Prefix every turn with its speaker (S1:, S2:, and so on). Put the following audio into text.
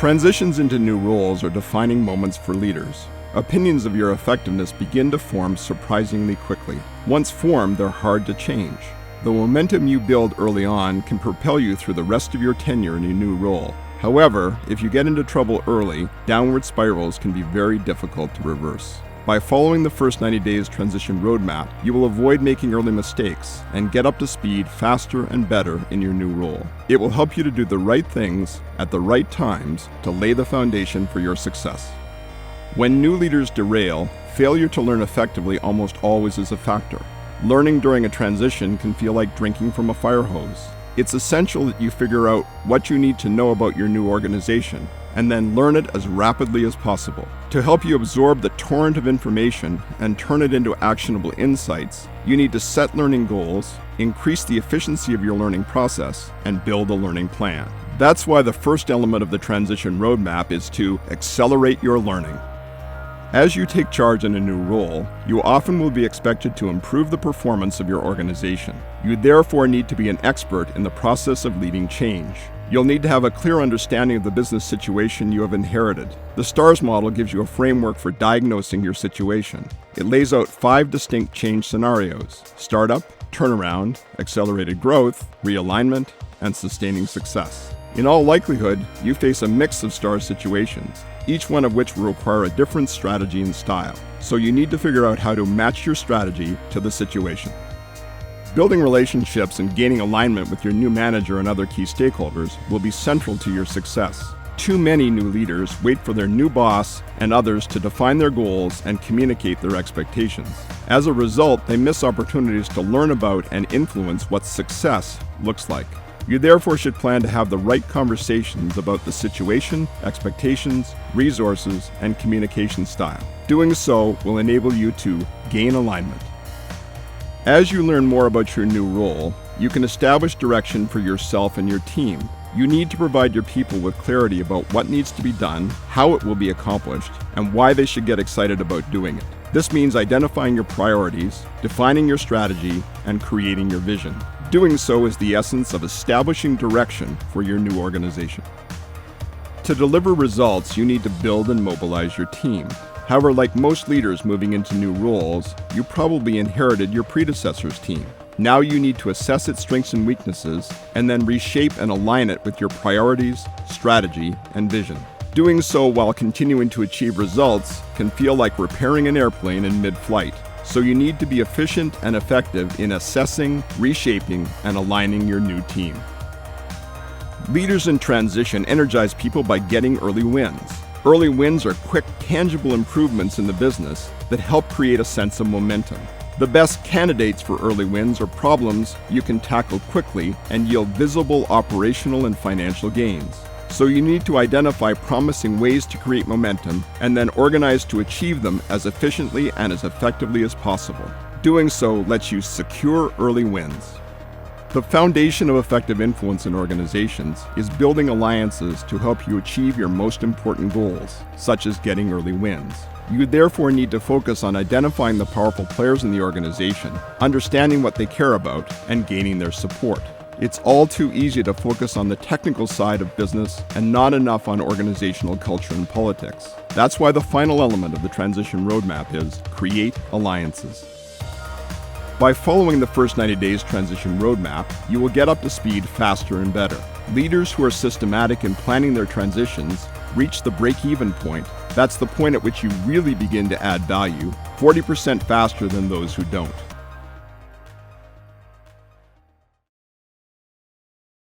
S1: Transitions into new roles are defining moments for leaders. Opinions of your effectiveness begin to form surprisingly quickly. Once formed, they're hard to change. The momentum you build early on can propel you through the rest of your tenure in a new role. However, if you get into trouble early, downward spirals can be very difficult to reverse. By following the first 90 days transition roadmap, you will avoid making early mistakes and get up to speed faster and better in your new role. It will help you to do the right things at the right times to lay the foundation for your success. When new leaders derail, failure to learn effectively almost always is a factor. Learning during a transition can feel like drinking from a fire hose. It's essential that you figure out what you need to know about your new organization and then learn it as rapidly as possible. To help you absorb the torrent of information and turn it into actionable insights, you need to set learning goals, increase the efficiency of your learning process, and build a learning plan. That's why the first element of the transition roadmap is to accelerate your learning. As you take charge in a new role, you often will be expected to improve the performance of your organization. You therefore need to be an expert in the process of leading change. You'll need to have a clear understanding of the business situation you have inherited. The STARS model gives you a framework for diagnosing your situation. It lays out 5 distinct change scenarios: startup, turnaround, accelerated growth, realignment, and sustaining success. In all likelihood, you face a mix of STARS situations, each one of which will require a different strategy and style. So you need to figure out how to match your strategy to the situation. Building relationships and gaining alignment with your new manager and other key stakeholders will be central to your success. Too many new leaders wait for their new boss and others to define their goals and communicate their expectations. As a result, they miss opportunities to learn about and influence what success looks like. You therefore should plan to have the right conversations about the situation, expectations, resources, and communication style. Doing so will enable you to gain alignment. As you learn more about your new role, you can establish direction for yourself and your team. You need to provide your people with clarity about what needs to be done, how it will be accomplished, and why they should get excited about doing it. This means identifying your priorities, defining your strategy, and creating your vision. Doing so is the essence of establishing direction for your new organization. To deliver results, you need to build and mobilize your team. However, like most leaders moving into new roles, you probably inherited your predecessor's team. Now you need to assess its strengths and weaknesses, and then reshape and align it with your priorities, strategy, and vision. Doing so while continuing to achieve results can feel like repairing an airplane in mid-flight. So you need to be efficient and effective in assessing, reshaping, and aligning your new team. Leaders in transition energize people by getting early wins. Early wins are quick, tangible improvements in the business that help create a sense of momentum. The best candidates for early wins are problems you can tackle quickly and yield visible operational and financial gains. So you need to identify promising ways to create momentum and then organize to achieve them as efficiently and as effectively as possible. Doing so lets you secure early wins. The foundation of effective influence in organizations is building alliances to help you achieve your most important goals, such as getting early wins. You therefore need to focus on identifying the powerful players in the organization, understanding what they care about, and gaining their support. It's all too easy to focus on the technical side of business and not enough on organizational culture and politics. That's why the final element of the transition roadmap is create alliances. By following the first 90 days transition roadmap, you will get up to speed faster and better. Leaders who are systematic in planning their transitions reach the break-even point. That's the point at which you really begin to add value, 40% faster than those who don't.